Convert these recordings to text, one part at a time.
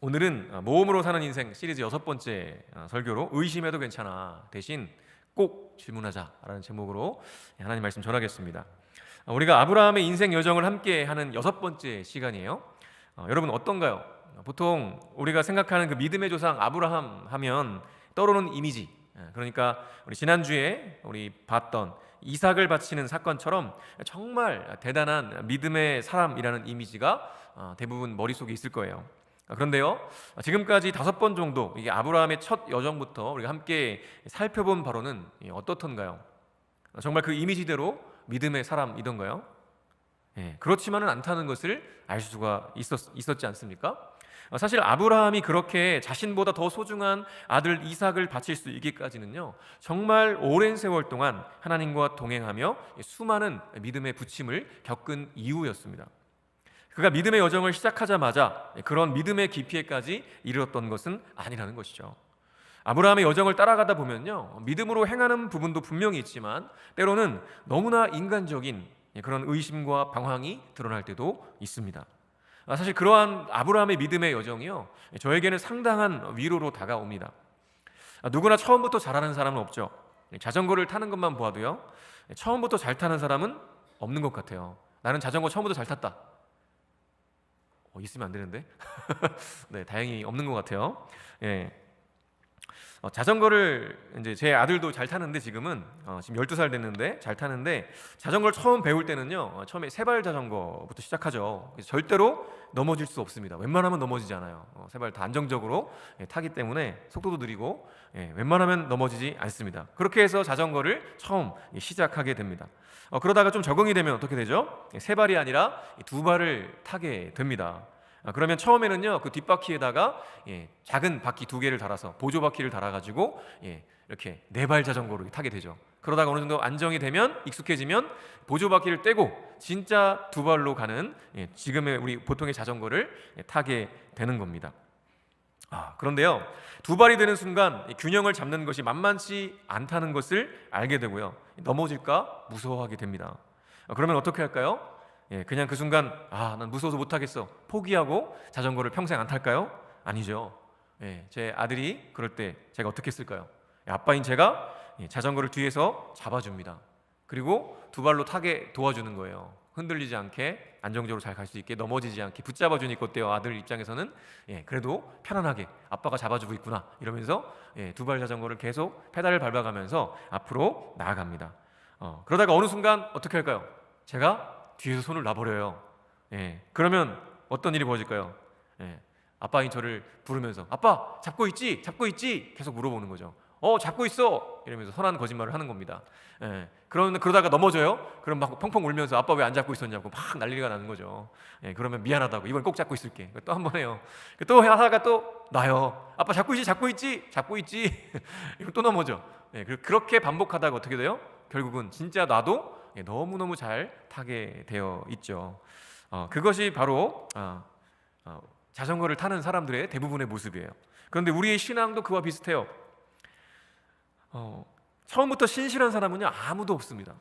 오늘은 모험으로 사는 인생 시리즈 6번째 설교로 의심해도 괜찮아 대신 꼭 질문하자라는 제목으로 하나님 말씀 전하겠습니다. 우리가 아브라함의 인생 여정을 함께 하는 6번째 시간이에요. 여러분 어떤가요? 보통 우리가 생각하는 그 믿음의 조상 아브라함 하면 떠오르는 이미지, 그러니까 우리 지난주에 우리 봤던 이삭을 바치는 사건처럼 정말 대단한 믿음의 사람이라는 이미지가 대부분 머릿속에 있을 거예요. 그런데요, 지금까지 5번 정도 이게 아브라함의 첫 여정부터 우리가 함께 살펴본 바로는 어떻던가요? 정말 그 이미지대로 믿음의 사람이던가요? 그렇지만은 않다는 것을 알 수가 있었지 않습니까? 사실 아브라함이 그렇게 자신보다 더 소중한 아들 이삭을 바칠 수 있기까지는요, 정말 오랜 세월 동안 하나님과 동행하며 수많은 믿음의 부침을 겪은 이유였습니다. 그가 믿음의 여정을 시작하자마자 그런 믿음의 깊이에까지 이르렀던 것은 아니라는 것이죠. 아브라함의 여정을 따라가다 보면요, 믿음으로 행하는 부분도 분명히 있지만 때로는 너무나 인간적인 그런 의심과 방황이 드러날 때도 있습니다. 사실 그러한 아브라함의 믿음의 여정이요, 저에게는 상당한 위로로 다가옵니다. 누구나 처음부터 잘하는 사람은 없죠. 자전거를 타는 것만 보아도요, 처음부터 잘 타는 사람은 없는 것 같아요. 나는 자전거 처음부터 잘 탔다. 있으면 안 되는데. 네, 다행히 없는 것 같아요. 자전거를 이제 제 아들도 잘 타는데 지금 12살 됐는데 잘 타는데, 자전거를 처음 배울 때는요, 처음에 세발 자전거부터 시작하죠. 절대로 넘어질 수 없습니다. 웬만하면 넘어지지 않아요. 세발 다 안정적으로 타기 때문에 속도도 느리고 웬만하면 넘어지지 않습니다. 그렇게 해서 자전거를 처음 시작하게 됩니다. 그러다가 좀 적응이 되면 어떻게 되죠? 세 발이 아니라 2발을 타게 됩니다. 그러면 처음에는요, 그 뒷바퀴에다가 작은 바퀴 2개를 달아서 보조 바퀴를 달아가지고 이렇게 4발 자전거를 타게 되죠. 그러다가 어느 정도 안정이 되면, 익숙해지면 보조 바퀴를 떼고 진짜 2발로 가는 지금의 우리 보통의 자전거를 타게 되는 겁니다. 그런데요, 2발이 되는 순간 균형을 잡는 것이 만만치 않다는 것을 알게 되고요, 넘어질까 무서워하게 됩니다. 그러면 어떻게 할까요? 그냥 그 순간 난 무서워서 못하겠어 포기하고 자전거를 평생 안 탈까요? 아니죠. 제 아들이 그럴 때 제가 어떻게 했을까요? 아빠인 제가 자전거를 뒤에서 잡아줍니다. 그리고 2발로 타게 도와주는 거예요. 흔들리지 않게 안정적으로 잘 갈 수 있게, 넘어지지 않게 붙잡아주니까 어때요? 아들 입장에서는 그래도 편안하게 아빠가 잡아주고 있구나 이러면서 2발 자전거를 계속 페달을 밟아가면서 앞으로 나아갑니다. 그러다가 어느 순간 어떻게 할까요? 제가 뒤에서 손을 놔버려요. 그러면 어떤 일이 벌어질까요? 아빠인 저를 부르면서 아빠 잡고 있지? 잡고 있지? 계속 물어보는 거죠. 잡고 있어! 이러면서 선한 거짓말을 하는 겁니다. 그러다가 넘어져요? 그럼 막 펑펑 울면서 아빠 왜 안 잡고 있었냐고 막 난리가 나는 거죠. 그러면 미안하다고 이번 꼭 잡고 있을게. 또 한 번 해요. 또 하다가 또 놔요. 아빠 잡고 있지? 잡고 있지? 잡고 있지? 이거 또 넘어져. 그렇게 반복하다가 어떻게 돼요? 결국은 진짜 나도 너무너무 잘 타게 되어 있죠. 그것이 바로 자전거를 타는 사람들의 대부분의 모습이에요. 그런데 우리의 신앙도 그와 비슷해요. 처음부터 신실한 사람은요, 아무도 없습니다.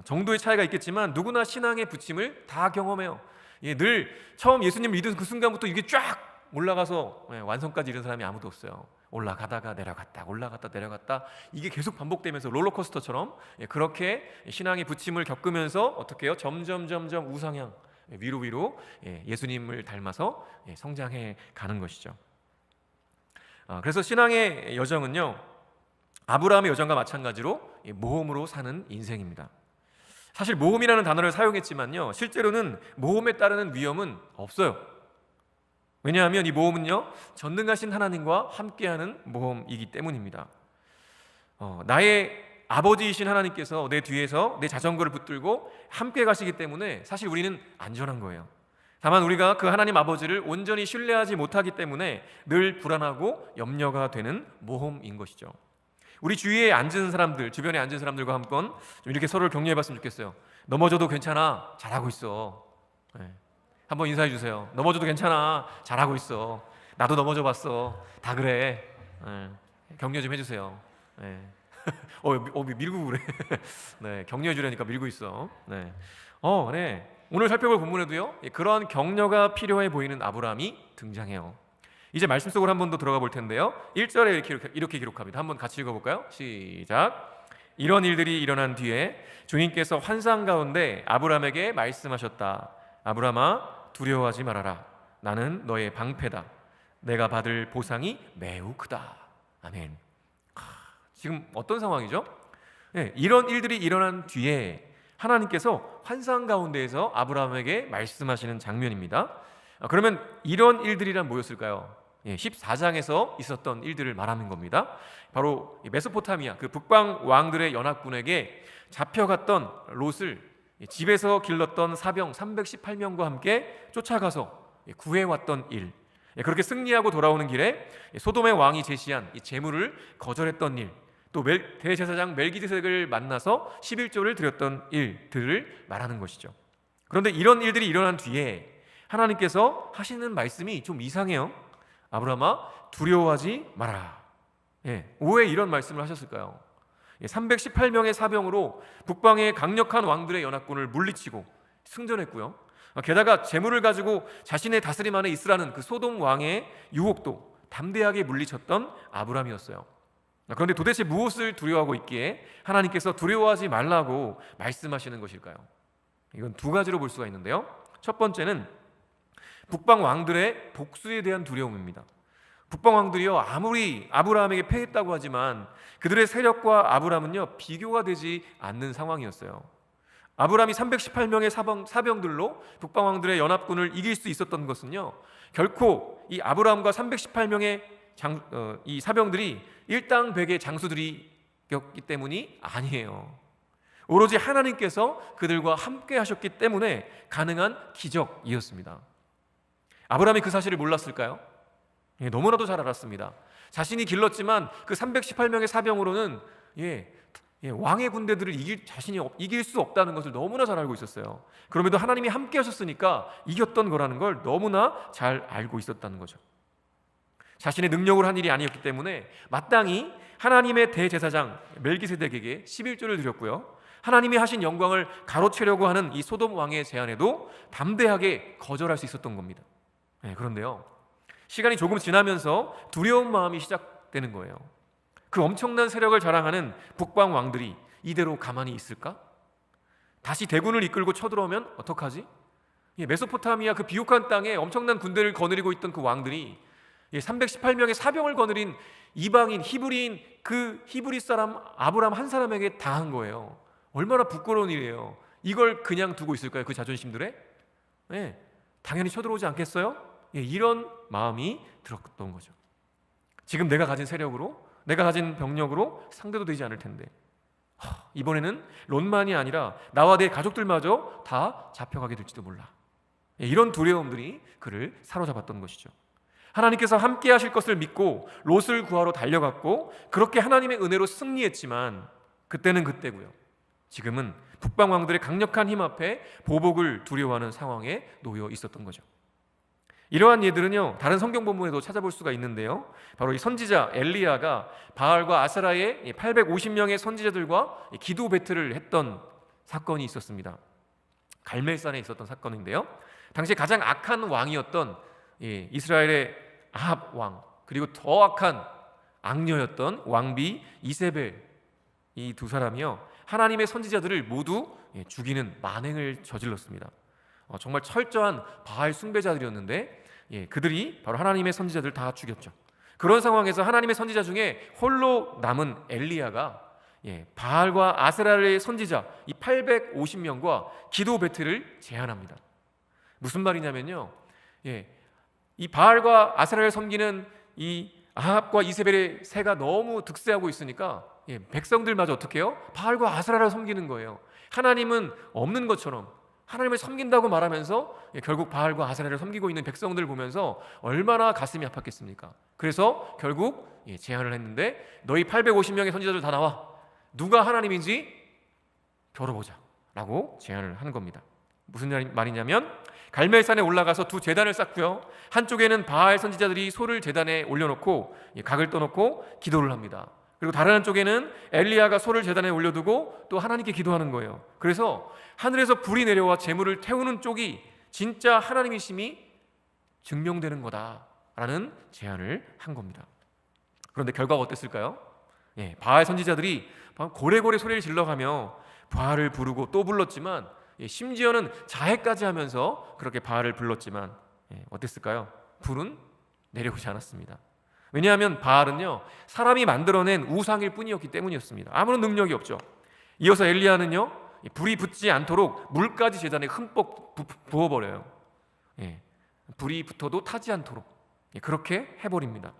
정도의 차이가 있겠지만 누구나 신앙의 부침을 다 경험해요. 늘 처음 예수님 믿은 그 순간부터 이게 쫙 올라가서 완성까지 이른 사람이 아무도 없어요. 올라가다가 내려갔다, 올라갔다 내려갔다, 이게 계속 반복되면서 롤러코스터처럼 그렇게 신앙의 부침을 겪으면서 어떻게 해요? 점점 우상향, 위로 예수님을 닮아서 성장해 가는 것이죠. 그래서 신앙의 여정은요, 아브라함의 여정과 마찬가지로 모험으로 사는 인생입니다. 사실 모험이라는 단어를 사용했지만요, 실제로는 모험에 따르는 위험은 없어요. 왜냐하면 이 모험은요, 전능하신 하나님과 함께하는 모험이기 때문입니다. 나의 아버지이신 하나님께서 내 뒤에서 내 자전거를 붙들고 함께 가시기 때문에 사실 우리는 안전한 거예요. 다만 우리가 그 하나님 아버지를 온전히 신뢰하지 못하기 때문에 늘 불안하고 염려가 되는 모험인 것이죠. 우리 주위에 앉은 사람들, 주변에 앉은 사람들과 한번 좀 이렇게 서로를 격려해봤으면 좋겠어요. 넘어져도 괜찮아, 잘하고 있어. 한번 인사해 주세요. 넘어져도 괜찮아, 잘하고 있어. 나도 넘어져 봤어. 다 그래. 격려 좀 해주세요. 밀고 그래. 네, 격려해 주려니까 밀고 있어. 네. 오늘 살펴볼 본문에도요, 그러한 격려가 필요해 보이는 아브라함이 등장해요. 이제 말씀 속으로 한 번 더 들어가 볼 텐데요. 1절에 이렇게 기록합니다. 한번 같이 읽어볼까요? 시작. 이런 일들이 일어난 뒤에 주님께서 환상 가운데 아브라함에게 말씀하셨다. 아브라함아, 두려워하지 말아라. 나는 너의 방패다. 내가 받을 보상이 매우 크다. 아멘. 지금 어떤 상황이죠? 네, 이런 일들이 일어난 뒤에 하나님께서 환상 가운데에서 아브라함에게 말씀하시는 장면입니다. 그러면 이런 일들이란 뭐였을까요? 14장에서 있었던 일들을 말하는 겁니다. 바로 메소포타미아 그 북방 왕들의 연합군에게 잡혀갔던 롯을 집에서 길렀던 사병 318명과 함께 쫓아가서 구해왔던 일, 그렇게 승리하고 돌아오는 길에 소돔의 왕이 제시한 이 제물을 거절했던 일, 또 대제사장 멜기세덱을 만나서 11조를 드렸던 일들을 말하는 것이죠. 그런데 이런 일들이 일어난 뒤에 하나님께서 하시는 말씀이 좀 이상해요. 아브라함아, 두려워하지 마라. 왜 이런 말씀을 하셨을까요? 318명의 사병으로 북방의 강력한 왕들의 연합군을 물리치고 승전했고요. 게다가 재물을 가지고 자신의 다스림 안에 있으라는 그 소돔 왕의 유혹도 담대하게 물리쳤던 아브라함이었어요. 그런데 도대체 무엇을 두려워하고 있기에 하나님께서 두려워하지 말라고 말씀하시는 것일까요? 이건 두 가지로 볼 수가 있는데요. 첫 번째는 북방 왕들의 복수에 대한 두려움입니다. 북방 왕들이요, 아무리 아브라함에게 패했다고 하지만 그들의 세력과 아브라함은요 비교가 되지 않는 상황이었어요. 아브라함이 318명의 사병들로 북방 왕들의 연합군을 이길 수 있었던 것은요, 결코 이 아브라함과 318명의 이 사병들이 일당백의 장수들이었기 때문이 아니에요. 오로지 하나님께서 그들과 함께 하셨기 때문에 가능한 기적이었습니다. 아브라함이 그 사실을 몰랐을까요? 너무나도 잘 알았습니다. 자신이 길렀지만 그 318명의 사병으로는 왕의 군대들을 이길 수 없다는 것을 너무나 잘 알고 있었어요. 그럼에도 하나님이 함께 하셨으니까 이겼던 거라는 걸 너무나 잘 알고 있었다는 거죠. 자신의 능력으로 한 일이 아니었기 때문에 마땅히 하나님의 대제사장 멜기세덱에게 11조를 드렸고요, 하나님이 하신 영광을 가로채려고 하는 이 소돔 왕의 제안에도 담대하게 거절할 수 있었던 겁니다. 그런데요, 시간이 조금 지나면서 두려운 마음이 시작되는 거예요. 그 엄청난 세력을 자랑하는 북방 왕들이 이대로 가만히 있을까? 다시 대군을 이끌고 쳐들어오면 어떡하지? 메소포타미아 그 비옥한 땅에 엄청난 군대를 거느리고 있던 그 왕들이 318명의 사병을 거느린 이방인 히브리인 그 히브리 사람 아브람 한 사람에게 당한 거예요. 얼마나 부끄러운 일이에요. 이걸 그냥 두고 있을까요? 그 자존심들에? 당연히 쳐들어오지 않겠어요? 이런 마음이 들었던 거죠. 지금 내가 가진 세력으로, 내가 가진 병력으로 상대도 되지 않을 텐데 이번에는 롯만이 아니라 나와 내 가족들마저 다 잡혀가게 될지도 몰라. 이런 두려움들이 그를 사로잡았던 것이죠. 하나님께서 함께 하실 것을 믿고 롯을 구하러 달려갔고 그렇게 하나님의 은혜로 승리했지만 그때는 그때고요, 지금은 북방 왕들의 강력한 힘 앞에 보복을 두려워하는 상황에 놓여 있었던 거죠. 이러한 예들은요 다른 성경 본문에도 찾아볼 수가 있는데요, 바로 이 선지자 엘리야가 바알과 아세라의 850명의 선지자들과 기도 배틀을 했던 사건이 있었습니다. 갈멜산에 있었던 사건인데요, 당시 가장 악한 왕이었던 이스라엘의 아합 왕, 그리고 더 악한 악녀였던 왕비 이세벨, 이 두 사람이요 하나님의 선지자들을 모두 죽이는 만행을 저질렀습니다. 정말 철저한 바알 숭배자들이었는데 그들이 바로 하나님의 선지자들 다 죽였죠. 그런 상황에서 하나님의 선지자 중에 홀로 남은 엘리야가 바알과 아세라의 선지자 이 850명과 기도 배틀을 제안합니다. 무슨 말이냐면요, 이 바알과 아세라를 섬기는 이 아합과 이세벨의 세가 너무 득세하고 있으니까 백성들마저 어떻게 해요? 바알과 아세라를 섬기는 거예요. 하나님은 없는 것처럼 하나님을 섬긴다고 말하면서 결국 바알과 아세라를 섬기고 있는 백성들을 보면서 얼마나 가슴이 아팠겠습니까? 그래서 결국 제안을 했는데 너희 850명의 선지자들 다 나와, 누가 하나님인지 겨뤄보자 라고 제안을 하는 겁니다. 무슨 말이냐면 갈멜산에 올라가서 두 제단을 쌓고요, 한쪽에는 바알 선지자들이 소를 제단에 올려놓고 각을 떠놓고 기도를 합니다. 그리고 다른 한쪽에는 엘리야가 소를 제단에 올려두고 또 하나님께 기도하는 거예요. 그래서 하늘에서 불이 내려와 재물을 태우는 쪽이 진짜 하나님이심이 증명되는 거다 라는 제안을 한 겁니다. 그런데 결과가 어땠을까요? 바알 선지자들이 고래고래 소리를 질러가며 바알을 부르고 또 불렀지만, 심지어는 자해까지 하면서 그렇게 바알을 불렀지만 어땠을까요? 불은 내려오지 않았습니다. 왜냐하면 바알은요, 사람이 만들어낸 우상일 뿐이었기 때문이었습니다. 아무런 능력이 없죠. 이어서 엘리야는요, 불이 붙지 않도록 물까지 제단에 흠뻑 부어버려요. 불이 붙어도 타지 않도록 그렇게 해버립니다.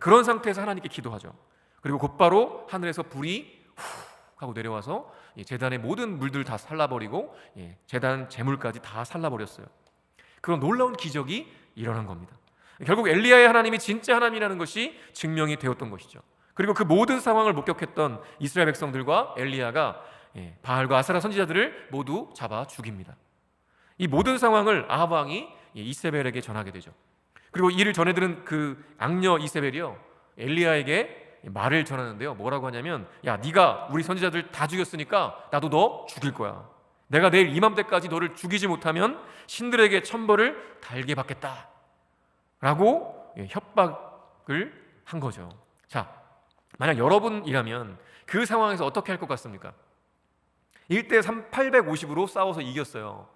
그런 상태에서 하나님께 기도하죠. 그리고 곧바로 하늘에서 불이 후 하고 내려와서 제단의 모든 물들 다 살라버리고 제단 제물까지 다 살라버렸어요. 그런 놀라운 기적이 일어난 겁니다. 결국 엘리야의 하나님이 진짜 하나님이라는 것이 증명이 되었던 것이죠. 그리고 그 모든 상황을 목격했던 이스라엘 백성들과 엘리야가 바알과 아세라 선지자들을 모두 잡아 죽입니다. 이 모든 상황을 아합 왕이 이세벨에게 전하게 되죠. 그리고 이를 전해들은 그 악녀 이세벨이요, 엘리야에게 말을 전하는데요, 뭐라고 하냐면, 야, 네가 우리 선지자들 다 죽였으니까 나도 너 죽일 거야. 내가 내일 이맘때까지 너를 죽이지 못하면 신들에게 천벌을 달게 받겠다 라고 협박을 한 거죠. 자, 만약 여러분이라면 그 상황에서 어떻게 할 것 같습니까? 1대 850으로 싸워서 이겼어요.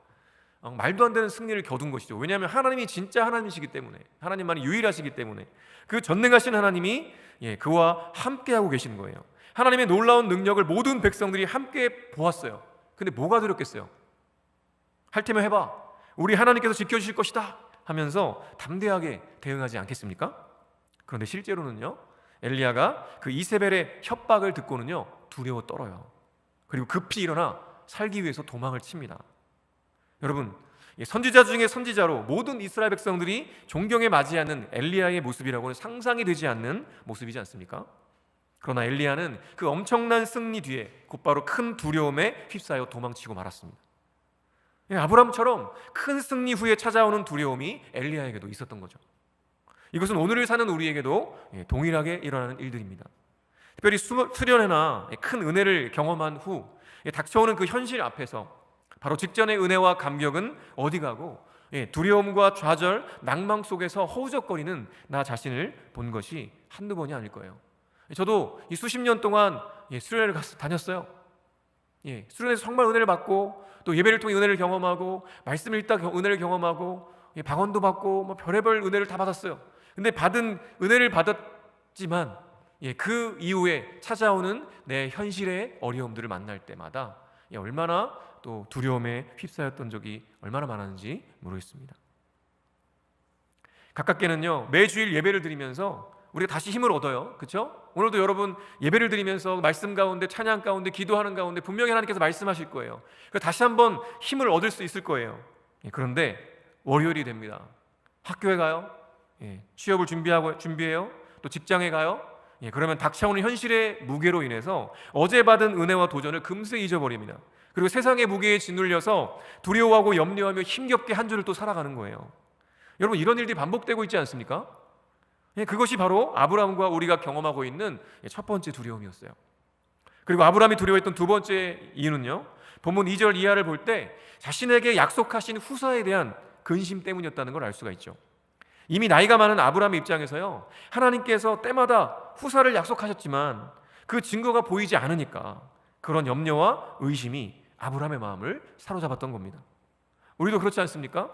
말도 안 되는 승리를 거둔 것이죠. 왜냐하면 하나님이 진짜 하나님이시기 때문에, 하나님만이 유일하시기 때문에, 그 전능하신 하나님이 그와 함께하고 계시는 거예요. 하나님의 놀라운 능력을 모든 백성들이 함께 보았어요. 근데 뭐가 두렵겠어요? 할 테면 해봐, 우리 하나님께서 지켜주실 것이다 하면서 담대하게 대응하지 않겠습니까? 그런데 실제로는요, 엘리야가 그 이세벨의 협박을 듣고는요, 두려워 떨어요. 그리고 급히 일어나 살기 위해서 도망을 칩니다. 여러분, 선지자 중에 선지자로 모든 이스라엘 백성들이 존경에 맞이하는 엘리야의 모습이라고는 상상이 되지 않는 모습이지 않습니까? 그러나 엘리야는 그 엄청난 승리 뒤에 곧바로 큰 두려움에 휩싸여 도망치고 말았습니다. 아브라함처럼 큰 승리 후에 찾아오는 두려움이 엘리야에게도 있었던 거죠. 이것은 오늘을 사는 우리에게도 동일하게 일어나는 일들입니다. 특별히 수련회나 큰 은혜를 경험한 후 닥쳐오는 그 현실 앞에서 바로 직전의 은혜와 감격은 어디 가고 두려움과 좌절, 낭망 속에서 허우적거리는 나 자신을 본 것이 한두 번이 아닐 거예요. 저도 이 수십 년 동안 수련회를 다녔어요. 수련회에서 정말 은혜를 받고, 또 예배를 통해 은혜를 경험하고, 말씀을 읽다 은혜를 경험하고, 방언도 받고, 뭐 별의별 은혜를 다 받았어요. 근데 받은 은혜를 받았지만 그 이후에 찾아오는 내 현실의 어려움들을 만날 때마다 얼마나 또 두려움에 휩싸였던 적이 얼마나 많았는지 모르겠습니다. 가깝게는요, 매주일 예배를 드리면서 우리가 다시 힘을 얻어요. 그렇죠? 오늘도 여러분 예배를 드리면서 말씀 가운데, 찬양 가운데, 기도하는 가운데 분명히 하나님께서 말씀하실 거예요. 다시 한번 힘을 얻을 수 있을 거예요. 그런데 월요일이 됩니다. 학교에 가요. 취업을 준비해요. 또 직장에 가요. 그러면 닥쳐오는 현실의 무게로 인해서 어제 받은 은혜와 도전을 금세 잊어버립니다. 그리고 세상의 무게에 짓눌려서 두려워하고 염려하며 힘겹게 한 주를 또 살아가는 거예요. 여러분, 이런 일들이 반복되고 있지 않습니까? 그것이 바로 아브라함과 우리가 경험하고 있는 첫 번째 두려움이었어요. 그리고 아브라함이 두려워했던 두 번째 이유는요, 본문 2절 이하를 볼 때 자신에게 약속하신 후사에 대한 근심 때문이었다는 걸 알 수가 있죠. 이미 나이가 많은 아브라함의 입장에서요, 하나님께서 때마다 후사를 약속하셨지만 그 증거가 보이지 않으니까 그런 염려와 의심이 아브라함의 마음을 사로잡았던 겁니다. 우리도 그렇지 않습니까?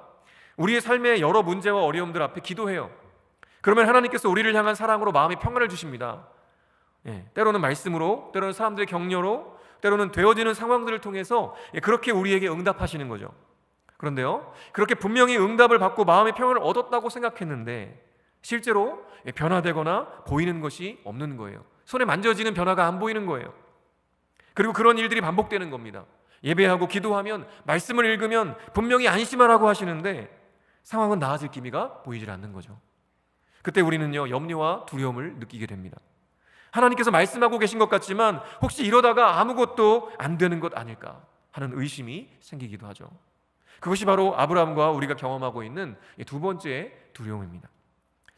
우리의 삶의 여러 문제와 어려움들 앞에 기도해요. 그러면 하나님께서 우리를 향한 사랑으로 마음의 평안을 주십니다. 때로는 말씀으로, 때로는 사람들의 격려로, 때로는 되어지는 상황들을 통해서 그렇게 우리에게 응답하시는 거죠. 그런데요, 그렇게 분명히 응답을 받고 마음의 평안을 얻었다고 생각했는데 실제로 변화되거나 보이는 것이 없는 거예요. 손에 만져지는 변화가 안 보이는 거예요. 그리고 그런 일들이 반복되는 겁니다. 예배하고 기도하면, 말씀을 읽으면 분명히 안심하라고 하시는데 상황은 나아질 기미가 보이질 않는 거죠. 그때 우리는요, 염려와 두려움을 느끼게 됩니다. 하나님께서 말씀하고 계신 것 같지만 혹시 이러다가 아무것도 안 되는 것 아닐까 하는 의심이 생기기도 하죠. 그것이 바로 아브라함과 우리가 경험하고 있는 두 번째 두려움입니다.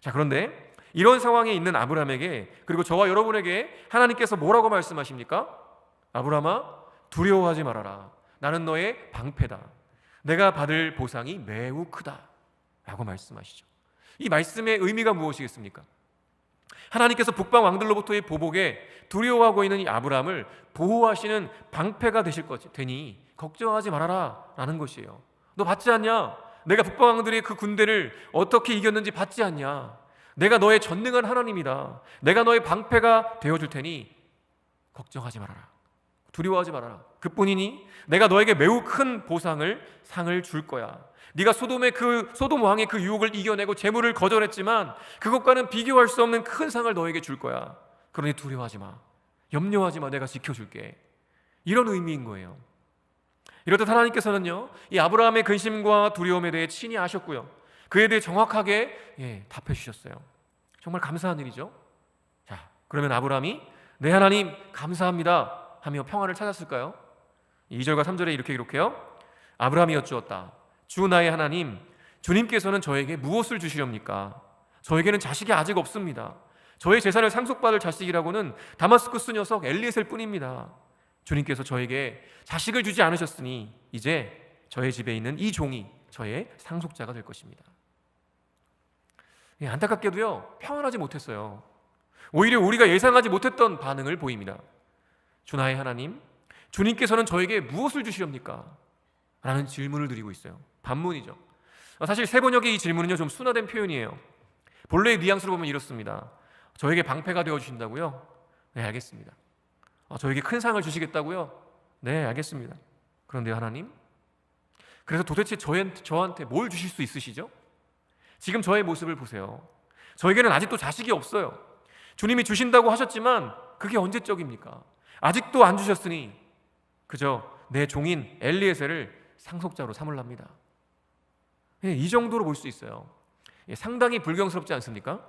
자, 그런데 이런 상황에 있는 아브라함에게, 그리고 저와 여러분에게 하나님께서 뭐라고 말씀하십니까? 아브라함아, 두려워하지 말아라. 나는 너의 방패다. 내가 받을 보상이 매우 크다 라고 말씀하시죠. 이 말씀의 의미가 무엇이겠습니까? 하나님께서 북방 왕들로부터의 보복에 두려워하고 있는 이 아브라함을 보호하시는 방패가 되실 되니 걱정하지 말아라 라는 것이에요. 너 봤지 않냐? 내가 북방 왕들의 그 군대를 어떻게 이겼는지 봤지 않냐? 내가 너의 전능한 하나님이다. 내가 너의 방패가 되어줄 테니 걱정하지 말아라. 두려워하지 말아라. 그뿐이니 내가 너에게 매우 큰 상을 줄 거야. 네가 소돔 왕의 그 유혹을 이겨내고 재물을 거절했지만 그것과는 비교할 수 없는 큰 상을 너에게 줄 거야. 그러니 두려워하지 마. 염려하지 마. 내가 지켜줄게. 이런 의미인 거예요. 이렇듯 하나님께서는요, 이 아브라함의 근심과 두려움에 대해 친히 아셨고요, 그에 대해 정확하게 답해 주셨어요. 정말 감사한 일이죠. 자, 그러면 아브라함이 네 하나님 감사합니다 하며 평안을 찾았을까요? 2절과 3절에 이렇게 기록해요. 아브라함이 여쭈었다. 주 나의 하나님, 주님께서는 저에게 무엇을 주시렵니까? 저에게는 자식이 아직 없습니다. 저의 재산을 상속받을 자식이라고는 다마스쿠스 녀석 엘리에셀 뿐입니다. 주님께서 저에게 자식을 주지 않으셨으니 이제 저의 집에 있는 이 종이 저의 상속자가 될 것입니다. 안타깝게도요, 평안하지 못했어요. 오히려 우리가 예상하지 못했던 반응을 보입니다. 주 나의 하나님, 주님께서는 저에게 무엇을 주시렵니까? 라는 질문을 드리고 있어요. 반문이죠. 사실 세번역의 이 질문은요, 좀 순화된 표현이에요. 본래의 뉘앙스로 보면 이렇습니다. 저에게 방패가 되어주신다고요? 네, 알겠습니다. 저에게 큰 상을 주시겠다고요? 네, 알겠습니다. 그런데 하나님, 그래서 도대체 저한테 뭘 주실 수 있으시죠? 지금 저의 모습을 보세요. 저에게는 아직도 자식이 없어요. 주님이 주신다고 하셨지만 그게 언제적입니까? 아직도 안 주셨으니 그저 내 종인 엘리에셀을 상속자로 삼으랍니다. 이 정도로 볼 수 있어요. 상당히 불경스럽지 않습니까?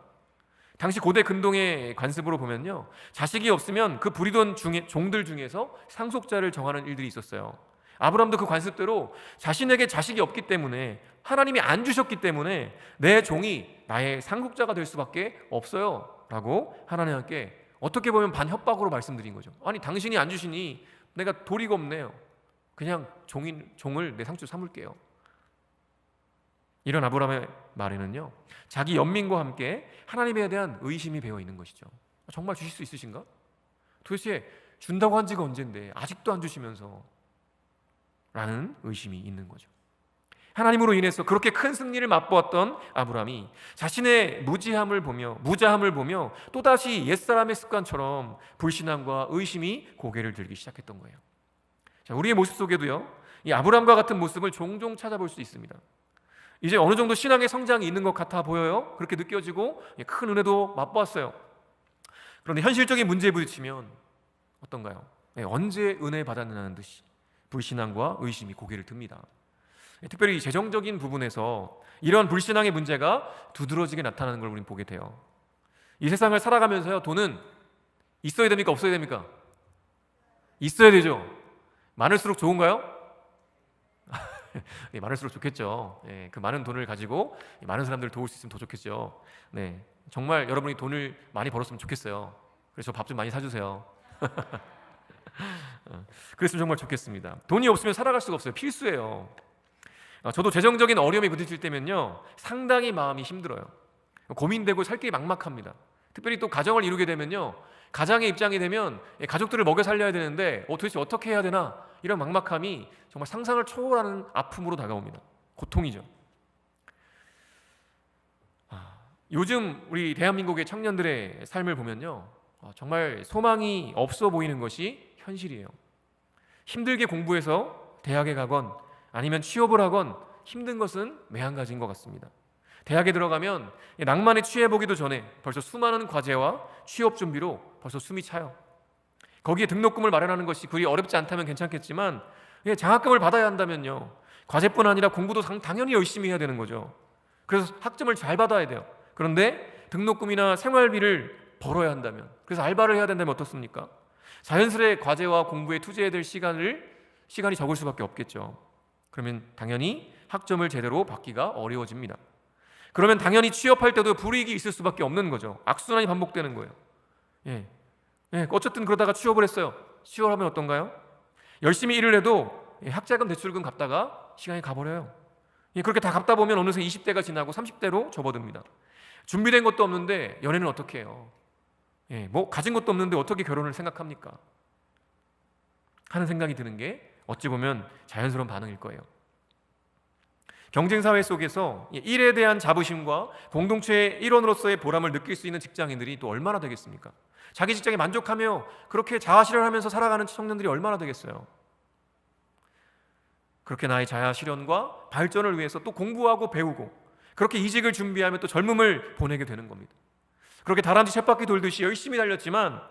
당시 고대 근동의 관습으로 보면요, 자식이 없으면 그 부리던 종들 중에서 상속자를 정하는 일들이 있었어요. 아브라함도 그 관습대로 자신에게 자식이 없기 때문에, 하나님이 안 주셨기 때문에 내 종이 나의 상속자가 될 수밖에 없어요 라고 하나님께 어떻게 보면 반협박으로 말씀드린 거죠. 아니, 당신이 안 주시니 내가 도리가 없네요. 그냥 종을 내 상속자 삼을게요. 이런 아브라함의 말에는요, 자기 연민과 함께 하나님에 대한 의심이 배어 있는 것이죠. 정말 주실 수 있으신가? 도대체 준다고 한 지가 언젠데 아직도 안 주시면서, 라는 의심이 있는 거죠. 하나님으로 인해서 그렇게 큰 승리를 맛보았던 아브라함이 자신의 무자함을 보며 또다시 옛사람의 습관처럼 불신앙과 의심이 고개를 들기 시작했던 거예요. 자, 우리의 모습 속에도요, 이 아브라함과 같은 모습을 종종 찾아볼 수 있습니다. 이제 어느 정도 신앙의 성장이 있는 것 같아 보여요. 그렇게 느껴지고 큰 은혜도 맛보았어요. 그런데 현실적인 문제에 부딪히면 어떤가요? 언제 은혜 받았느냐는 듯이 불신앙과 의심이 고개를 듭니다. 특별히 재정적인 부분에서 이러한 불신앙의 문제가 두드러지게 나타나는 걸 우리는 보게 돼요. 이 세상을 살아가면서요, 돈은 있어야 됩니까? 없어야 됩니까? 있어야 되죠. 많을수록 좋은가요? 네, 많을수록 좋겠죠. 네, 그 많은 돈을 가지고 많은 사람들을 도울 수 있으면 더 좋겠죠. 네, 정말 여러분이 돈을 많이 벌었으면 좋겠어요. 그래서 밥 좀 많이 사주세요. 그랬으면 정말 좋겠습니다. 돈이 없으면 살아갈 수가 없어요. 필수예요. 저도 재정적인 어려움에 부딪힐 때면요, 상당히 마음이 힘들어요. 고민되고 살 길이 막막합니다. 특별히 또 가정을 이루게 되면요, 가장의 입장이 되면 가족들을 먹여 살려야 되는데 도대체 어떻게 해야 되나, 이런 막막함이 정말 상상을 초월하는 아픔으로 다가옵니다. 고통이죠. 요즘 우리 대한민국의 청년들의 삶을 보면요, 정말 소망이 없어 보이는 것이 현실이에요. 힘들게 공부해서 대학에 가건 아니면 취업을 하건 힘든 것은 매한가지인 것 같습니다. 대학에 들어가면 낭만에 취해보기도 전에 벌써 수많은 과제와 취업 준비로 벌써 숨이 차요. 거기에 등록금을 마련하는 것이 그리 어렵지 않다면 괜찮겠지만, 장학금을 받아야 한다면요, 과제뿐 아니라 공부도 당연히 열심히 해야 되는 거죠. 그래서 학점을 잘 받아야 돼요. 그런데 등록금이나 생활비를 벌어야 한다면, 그래서 알바를 해야 된다면 어떻습니까? 자연스레 과제와 공부에 투자해야 될 시간이 적을 수밖에 없겠죠. 그러면 당연히 학점을 제대로 받기가 어려워집니다. 그러면 당연히 취업할 때도 불이익이 있을 수밖에 없는 거죠. 악순환이 반복되는 거예요. 어쨌든 그러다가 취업을 했어요. 취업하면 어떤가요? 열심히 일을 해도 학자금 대출금 갚다가 시간이 가버려요. 그렇게 다 갚다 보면 어느새 20대가 지나고 30대로 접어듭니다. 준비된 것도 없는데 연애는 어떻게 해요? 뭐 가진 것도 없는데 어떻게 결혼을 생각합니까? 하는 생각이 드는 게 어찌 보면 자연스러운 반응일 거예요. 경쟁사회 속에서 일에 대한 자부심과 공동체의 일원으로서의 보람을 느낄 수 있는 직장인들이 또 얼마나 되겠습니까? 자기 직장에 만족하며 그렇게 자아실현하면서 살아가는 청년들이 얼마나 되겠어요? 그렇게 나의 자아실현과 발전을 위해서 또 공부하고 배우고 그렇게 이직을 준비하며 또 젊음을 보내게 되는 겁니다. 그렇게 다람쥐 쳇바퀴 돌듯이 열심히 달렸지만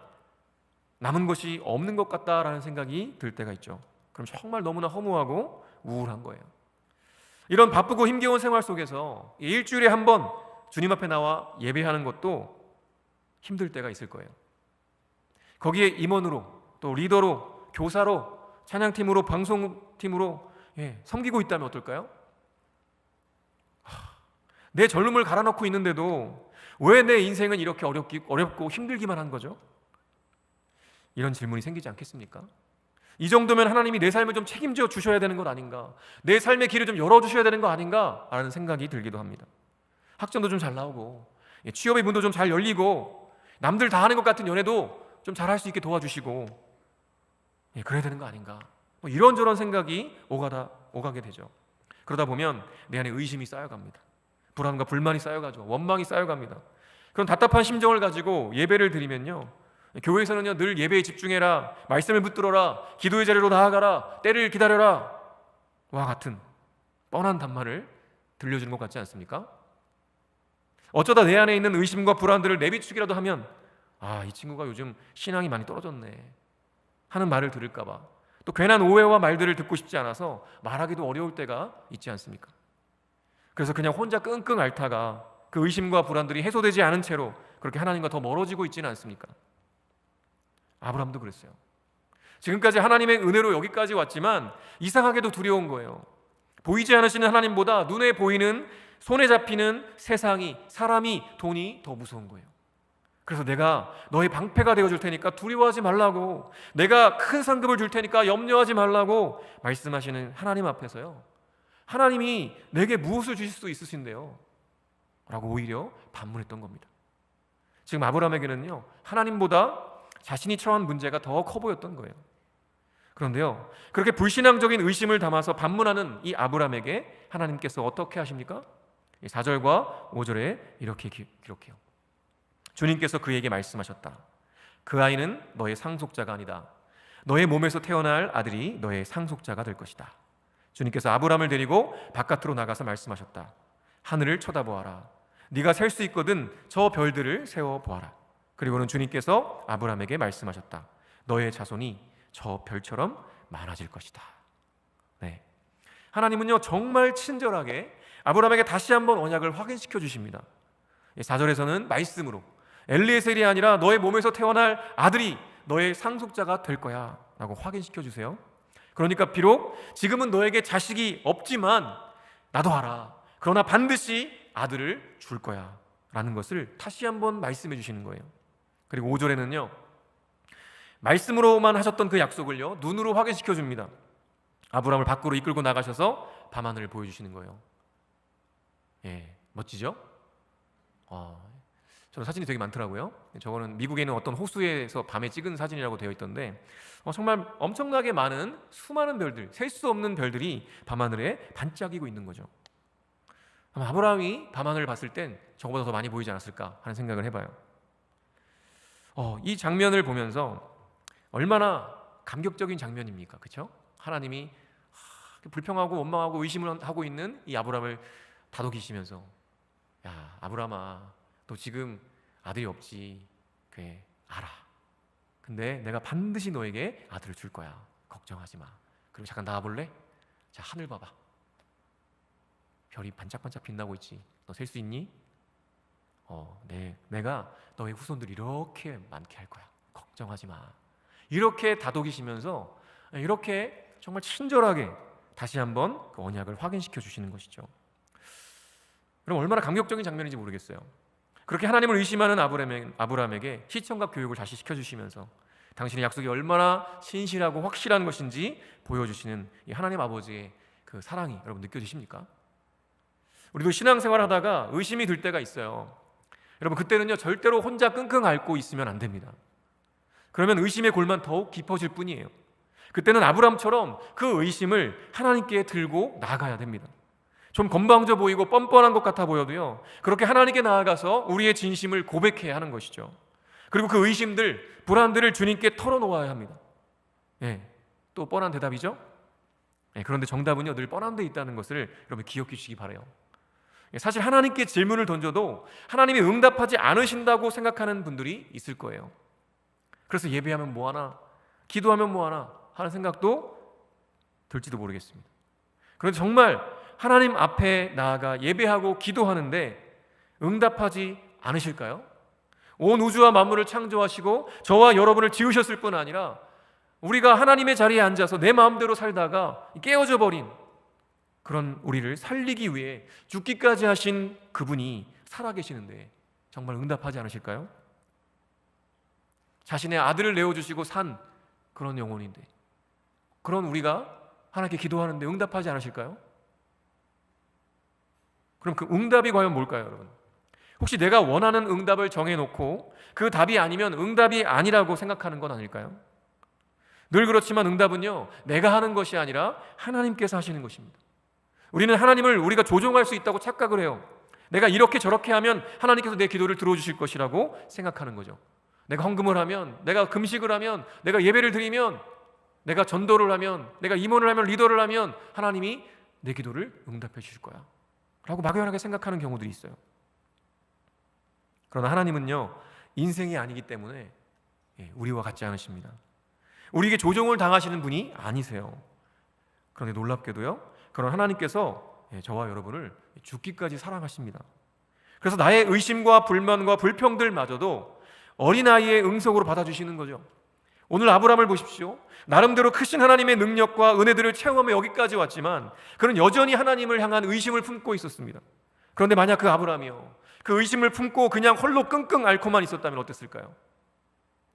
남은 것이 없는 것 같다라는 생각이 들 때가 있죠. 그럼 정말 너무나 허무하고 우울한 거예요. 이런 바쁘고 힘겨운 생활 속에서 일주일에 한 번 주님 앞에 나와 예배하는 것도 힘들 때가 있을 거예요. 거기에 임원으로 또 리더로 교사로 찬양팀으로 방송팀으로 섬기고 있다면 어떨까요? 내 젊음을 갈아넣고 있는데도 왜 내 인생은 이렇게 어렵고 힘들기만 한 거죠? 이런 질문이 생기지 않겠습니까? 이 정도면 하나님이 내 삶을 좀 책임져 주셔야 되는 것 아닌가? 내 삶의 길을 좀 열어주셔야 되는 거 아닌가? 라는 생각이 들기도 합니다. 학점도 좀 잘 나오고 취업의 문도 좀 잘 열리고 남들 다 하는 것 같은 연애도 좀 잘할 수 있게 도와주시고 그래야 되는 거 아닌가? 뭐 이런저런 생각이 오가게 되죠. 그러다 보면 내 안에 의심이 쌓여갑니다. 불안과 불만이 쌓여가죠. 원망이 쌓여갑니다. 그런 답답한 심정을 가지고 예배를 드리면요, 교회에서는요 늘 예배에 집중해라, 말씀을 붙들어라, 기도의 자리로 나아가라, 때를 기다려라 와 같은 뻔한 단말을 들려주는 것 같지 않습니까? 어쩌다 내 안에 있는 의심과 불안들을 내비추기라도 하면 이 친구가 요즘 신앙이 많이 떨어졌네 하는 말을 들을까 봐 또 괜한 오해와 말들을 듣고 싶지 않아서 말하기도 어려울 때가 있지 않습니까? 그래서 그냥 혼자 끙끙 앓다가 그 의심과 불안들이 해소되지 않은 채로 그렇게 하나님과 더 멀어지고 있지는 않습니까? 아브라함도 그랬어요. 지금까지 하나님의 은혜로 여기까지 왔지만 이상하게도 두려운 거예요. 보이지 않으시는 하나님보다 눈에 보이는 손에 잡히는 세상이, 사람이, 돈이 더 무서운 거예요. 그래서 내가 너의 방패가 되어줄 테니까 두려워하지 말라고, 내가 큰 상급을 줄 테니까 염려하지 말라고 말씀하시는 하나님 앞에서요, 하나님이 내게 무엇을 주실 수 있으신데요? 라고 오히려 반문했던 겁니다. 지금 아브라함에게는요 하나님보다 자신이 처한 문제가 더 커 보였던 거예요. 그런데요 그렇게 불신앙적인 의심을 담아서 반문하는 이 아브라함에게 하나님께서 어떻게 하십니까? 4절과 5절에 이렇게 기록해요. 주님께서 그에게 말씀하셨다. 그 아이는 너의 상속자가 아니다. 너의 몸에서 태어날 아들이 너의 상속자가 될 것이다. 주님께서 아브라함을 데리고 바깥으로 나가서 말씀하셨다. 하늘을 쳐다보아라. 네가 셀 수 있거든 저 별들을 세워보아라. 그리고는 주님께서 아브라함에게 말씀하셨다. 너의 자손이 저 별처럼 많아질 것이다. 네. 하나님은요 정말 친절하게 아브라함에게 다시 한번 언약을 확인시켜 주십니다. 4절에서는 말씀으로 엘리에셀이 아니라 너의 몸에서 태어날 아들이 너의 상속자가 될 거야 라고 확인시켜 주세요. 그러니까 비록 지금은 너에게 자식이 없지만 나도 알아. 그러나 반드시 아들을 줄 거야 라는 것을 다시 한번 말씀해 주시는 거예요. 그리고 5절에는요 말씀으로만 하셨던 그 약속을요 눈으로 확인시켜 줍니다. 아브라함을 밖으로 이끌고 나가셔서 밤하늘을 보여주시는 거예요. 멋지죠? 저는 사진이 되게 많더라고요. 저거는 미국에 있는 어떤 호수에서 밤에 찍은 사진이라고 되어 있던데 정말 엄청나게 많은 수많은 별들, 셀 수 없는 별들이 밤하늘에 반짝이고 있는 거죠. 아마 아브라함이 밤하늘을 봤을 땐 저거보다 더 많이 보이지 않았을까 하는 생각을 해봐요. 이 장면을 보면서 얼마나 감격적인 장면입니까? 그렇죠? 하나님이 불평하고 원망하고 의심을 하고 있는 이 아브라함을 다독이시면서 야 아브라함아 너 지금 아들이 없지. 그래 알아. 근데 내가 반드시 너에게 아들을 줄 거야. 걱정하지 마. 그리고 잠깐 나와볼래? 자 하늘 봐봐. 별이 반짝반짝 빛나고 있지. 너 셀 수 있니? 내가 너의 후손들 이렇게 많게 할 거야. 걱정하지 마. 이렇게 다독이시면서 이렇게 정말 친절하게 다시 한번 그 언약을 확인시켜 주시는 것이죠. 그럼 얼마나 감격적인 장면인지 모르겠어요. 그렇게 하나님을 의심하는 아브라함에게 시청각 교육을 다시 시켜주시면서 당신의 약속이 얼마나 신실하고 확실한 것인지 보여주시는 이 하나님 아버지의 그 사랑이 여러분 느껴지십니까? 우리도 신앙생활 하다가 의심이 들 때가 있어요. 여러분, 그때는요 절대로 혼자 끙끙 앓고 있으면 안 됩니다. 그러면 의심의 골만 더욱 깊어질 뿐이에요. 그때는 아브라함처럼 그 의심을 하나님께 들고 나아가야 됩니다. 좀 건방져 보이고 뻔뻔한 것 같아 보여도요, 그렇게 하나님께 나아가서 우리의 진심을 고백해야 하는 것이죠. 그리고 그 의심들, 불안들을 주님께 털어놓아야 합니다. 또 뻔한 대답이죠? 그런데 정답은요 늘 뻔한 데 있다는 것을 여러분 기억해 주시기 바라요. 사실 하나님께 질문을 던져도 하나님이 응답하지 않으신다고 생각하는 분들이 있을 거예요. 그래서 예배하면 뭐하나, 기도하면 뭐하나 하는 생각도 들지도 모르겠습니다. 그런데 정말 하나님 앞에 나아가 예배하고 기도하는데 응답하지 않으실까요? 온 우주와 만물을 창조하시고 저와 여러분을 지으셨을 뿐 아니라 우리가 하나님의 자리에 앉아서 내 마음대로 살다가 깨어져 버린 그런 우리를 살리기 위해 죽기까지 하신 그분이 살아계시는데 정말 응답하지 않으실까요? 자신의 아들을 내어주시고 산 그런 영혼인데, 그런 우리가 하나님께 기도하는데 응답하지 않으실까요? 그럼 그 응답이 과연 뭘까요, 여러분? 혹시 내가 원하는 응답을 정해놓고 그 답이 아니면 응답이 아니라고 생각하는 건 아닐까요? 늘 그렇지만 응답은요 내가 하는 것이 아니라 하나님께서 하시는 것입니다. 우리는 하나님을 우리가 조종할 수 있다고 착각을 해요. 내가 이렇게 저렇게 하면 하나님께서 내 기도를 들어주실 것이라고 생각하는 거죠. 내가 헌금을 하면, 내가 금식을 하면, 내가 예배를 드리면, 내가 전도를 하면, 내가 임원을 하면, 리더를 하면 하나님이 내 기도를 응답해 주실 거야 라고 막연하게 생각하는 경우들이 있어요. 그러나 하나님은요 인생이 아니기 때문에 우리와 같지 않으십니다. 우리에게 조종을 당하시는 분이 아니세요. 그런데 놀랍게도요 그런 하나님께서 저와 여러분을 죽기까지 사랑하십니다. 그래서 나의 의심과 불만과 불평들마저도 어린아이의 응석으로 받아주시는 거죠. 오늘 아브라함을 보십시오. 나름대로 크신 하나님의 능력과 은혜들을 체험하며 여기까지 왔지만 그는 여전히 하나님을 향한 의심을 품고 있었습니다. 그런데 만약 그 아브라함이요 그 의심을 품고 그냥 홀로 끙끙 앓고만 있었다면 어땠을까요?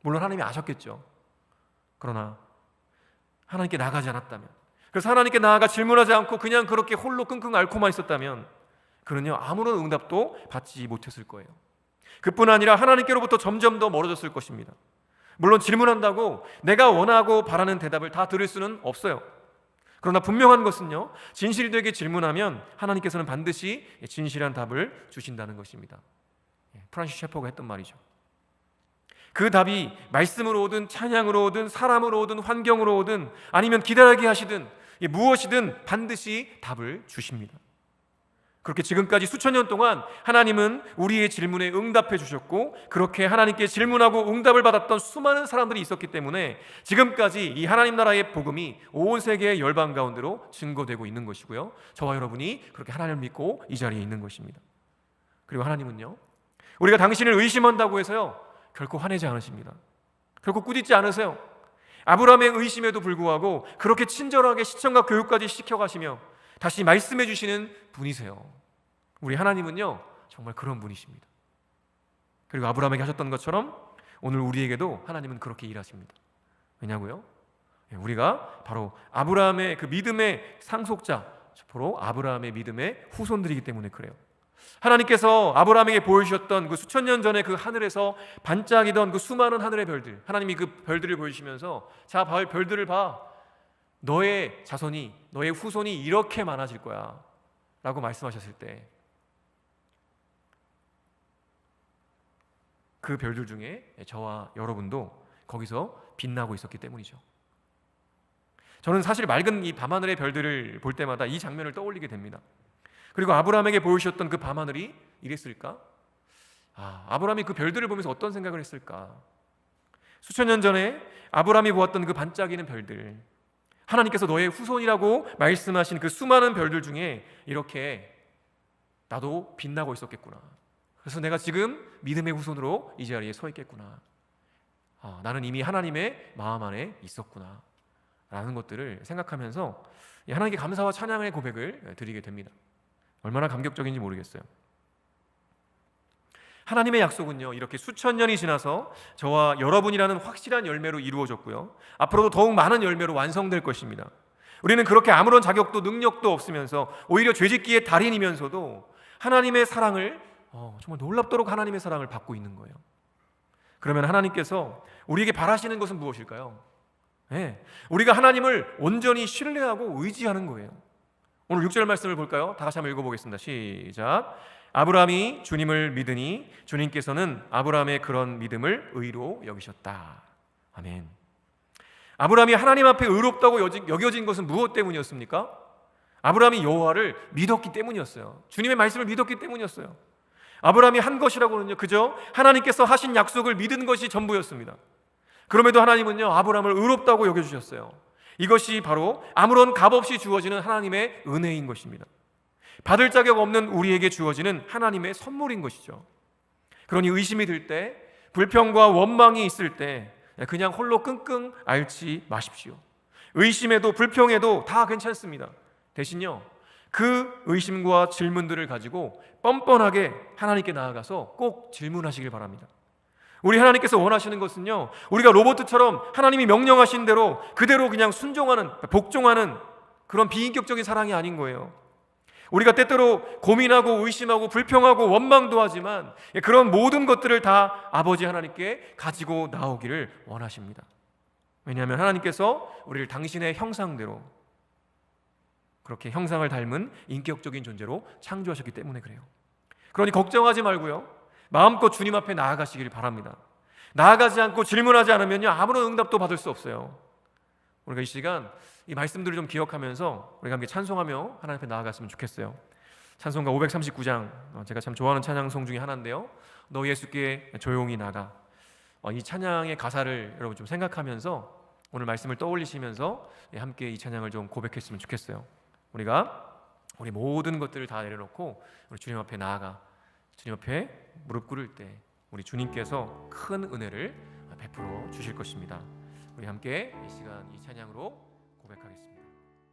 물론 하나님이 아셨겠죠. 그러나 하나님께 나가지 않았다면, 그래서 하나님께 나아가 질문하지 않고 그냥 그렇게 홀로 끙끙 앓고만 있었다면 그는요 아무런 응답도 받지 못했을 거예요. 그뿐 아니라 하나님께로부터 점점 더 멀어졌을 것입니다. 물론 질문한다고 내가 원하고 바라는 대답을 다 들을 수는 없어요. 그러나 분명한 것은요 진실되게 질문하면 하나님께서는 반드시 진실한 답을 주신다는 것입니다. 프란시스 셰퍼가 했던 말이죠. 그 답이 말씀으로 오든 찬양으로 오든 사람으로 오든 환경으로 오든 아니면 기다리게 하시든 무엇이든 반드시 답을 주십니다. 그렇게 지금까지 수천 년 동안 하나님은 우리의 질문에 응답해 주셨고, 그렇게 하나님께 질문하고 응답을 받았던 수많은 사람들이 있었기 때문에 지금까지 이 하나님 나라의 복음이 온 세계의 열방 가운데로 증거되고 있는 것이고요, 저와 여러분이 그렇게 하나님을 믿고 이 자리에 있는 것입니다. 그리고 하나님은요 우리가 당신을 의심한다고 해서요 결코 화내지 않으십니다. 결코 꾸짖지 않으세요. 아브라함의 의심에도 불구하고 그렇게 친절하게 시청과 교육까지 시켜가시며 다시 말씀해 주시는 분이세요. 우리 하나님은요 정말 그런 분이십니다. 그리고 아브라함에게 하셨던 것처럼 오늘 우리에게도 하나님은 그렇게 일하십니다. 왜냐고요? 우리가 바로 아브라함의 그 믿음의 상속자, 바로 아브라함의 믿음의 후손들이기 때문에 그래요. 하나님께서 아브라함에게 보여주셨던 그 수천 년 전에 그 하늘에서 반짝이던 그 수많은 하늘의 별들, 하나님이 그 별들을 보여주시면서 자 별들을 봐, 너의 자손이, 너의 후손이 이렇게 많아질 거야 라고 말씀하셨을 때 그 별들 중에 저와 여러분도 거기서 빛나고 있었기 때문이죠. 저는 사실 맑은 이 밤하늘의 별들을 볼 때마다 이 장면을 떠올리게 됩니다. 그리고 아브라함에게 보여주셨던 그 밤하늘이 이랬을까? 아브라함이 그 별들을 보면서 어떤 생각을 했을까? 수천 년 전에 아브라함이 보았던 그 반짝이는 별들, 하나님께서 너의 후손이라고 말씀하신 그 수많은 별들 중에 이렇게 나도 빛나고 있었겠구나. 그래서 내가 지금 믿음의 후손으로 이 자리에 서 있겠구나. 나는 이미 하나님의 마음 안에 있었구나 라는 것들을 생각하면서 하나님께 감사와 찬양의 고백을 드리게 됩니다. 얼마나 감격적인지 모르겠어요. 하나님의 약속은요 이렇게 수천 년이 지나서 저와 여러분이라는 확실한 열매로 이루어졌고요, 앞으로도 더욱 많은 열매로 완성될 것입니다. 우리는 그렇게 아무런 자격도 능력도 없으면서 오히려 죄짓기의 달인이면서도 하나님의 사랑을 정말 놀랍도록 하나님의 사랑을 받고 있는 거예요. 그러면 하나님께서 우리에게 바라시는 것은 무엇일까요? 우리가 하나님을 온전히 신뢰하고 의지하는 거예요. 오늘 6절 말씀을 볼까요? 다 같이 한번 읽어보겠습니다. 시작. 아브라함이 주님을 믿으니 주님께서는 아브라함의 그런 믿음을 의로 여기셨다. 아멘. 아브라함이 하나님 앞에 의롭다고 여겨진 것은 무엇 때문이었습니까? 아브라함이 여호와를 믿었기 때문이었어요. 주님의 말씀을 믿었기 때문이었어요. 아브라함이 한 것이라고는요, 그저 하나님께서 하신 약속을 믿은 것이 전부였습니다. 그럼에도 하나님은요, 아브라함을 의롭다고 여겨주셨어요. 이것이 바로 아무런 값없이 주어지는 하나님의 은혜인 것입니다. 받을 자격 없는 우리에게 주어지는 하나님의 선물인 것이죠. 그러니 의심이 들 때, 불평과 원망이 있을 때 그냥 홀로 끙끙 앓지 마십시오. 의심에도 불평에도 다 괜찮습니다. 대신요, 그 의심과 질문들을 가지고 뻔뻔하게 하나님께 나아가서 꼭 질문하시길 바랍니다. 우리 하나님께서 원하시는 것은요, 우리가 로봇처럼 하나님이 명령하신 대로 그대로 그냥 순종하는, 복종하는 그런 비인격적인 사랑이 아닌 거예요. 우리가 때때로 고민하고 의심하고 불평하고 원망도 하지만 그런 모든 것들을 다 아버지 하나님께 가지고 나오기를 원하십니다. 왜냐하면 하나님께서 우리를 당신의 형상대로, 그렇게 형상을 닮은 인격적인 존재로 창조하셨기 때문에 그래요. 그러니 걱정하지 말고요, 마음껏 주님 앞에 나아가시길 바랍니다. 나아가지 않고 질문하지 않으면요, 아무런 응답도 받을 수 없어요. 우리가 이 시간 이 말씀들을 좀 기억하면서 우리가 함께 찬송하며 하나님 앞에 나아갔으면 좋겠어요. 찬송가 539장, 제가 참 좋아하는 찬양송 중에 하나인데요, 너 예수께 조용히 나가. 이 찬양의 가사를 여러분 좀 생각하면서 오늘 말씀을 떠올리시면서 함께 이 찬양을 좀 고백했으면 좋겠어요. 우리가 우리 모든 것들을 다 내려놓고 우리 주님 앞에 나아가 주님 앞에 무릎 꿇을 때 우리 주님께서 큰 은혜를 베풀어 주실 것입니다. 우리 함께 이 시간 이 찬양으로 고백하겠습니다.